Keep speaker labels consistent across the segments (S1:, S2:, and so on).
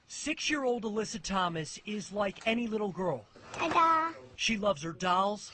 S1: 6-year-old Alyssa Thomas is like any little girl.
S2: Ta-da!
S1: She loves her dolls,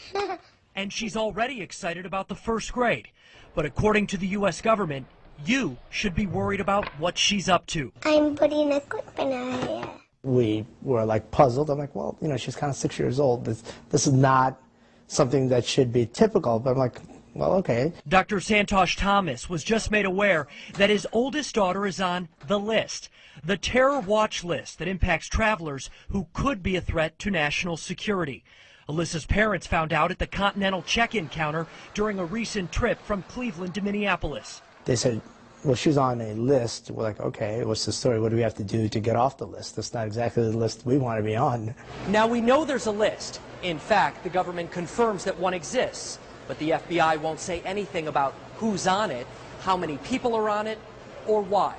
S1: and she's already excited about the first grade. But according to the U.S. government, you should be worried about what she's up to.
S2: I'm putting a clip in her hair.
S3: We were like puzzled. I'm like, well, she's kind of 6 years old. This is not something that should be typical. But I'm like, well, okay.
S1: Dr. Santosh Thomas was just made aware that his oldest daughter is on the list, the terror watch list that impacts travelers who could be a threat to national security. Alyssa's parents found out at the Continental check-in counter during a recent trip from Cleveland to Minneapolis.
S3: They said, well, she's on a list. We're like, okay, what's the story? What do we have to do to get off the list? That's not exactly the list we want to be on.
S1: Now, we know there's a list. In fact, the government confirms that one exists. But the FBI won't say anything about who's on it, how many people are on it, or why.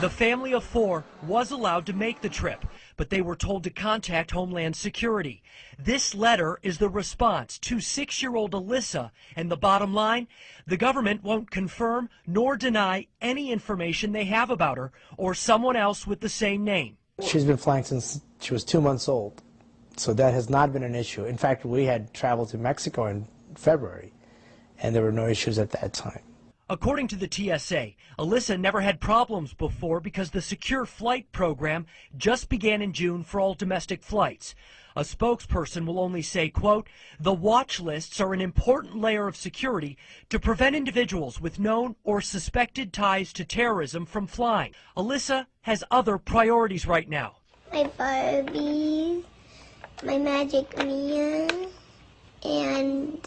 S1: The family of 4 was allowed to make the trip, but they were told to contact Homeland Security. This letter is the response to 6-year-old Alyssa, and the bottom line, the government won't confirm nor deny any information they have about her or someone else with the same name.
S3: She's been flying since she was 2 months old. So that has not been an issue. In fact, we had traveled to Mexico in February, and there were no issues at that time.
S1: According to the TSA, Alyssa never had problems before because the Secure Flight program just began in June for all domestic flights. A spokesperson will only say, quote, the watch lists are an important layer of security to prevent individuals with known or suspected ties to terrorism from flying. Alyssa has other priorities right now.
S2: My Barbies, my Magic Mia, and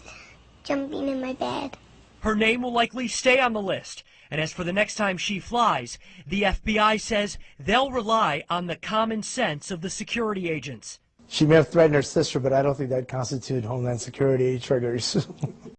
S2: jumping in my bed.
S1: Her name will likely stay on the list. And as for the next time she flies, the FBI says they'll rely on the common sense of the security agents.
S3: She may have threatened her sister, but I don't think that constituted Homeland Security triggers.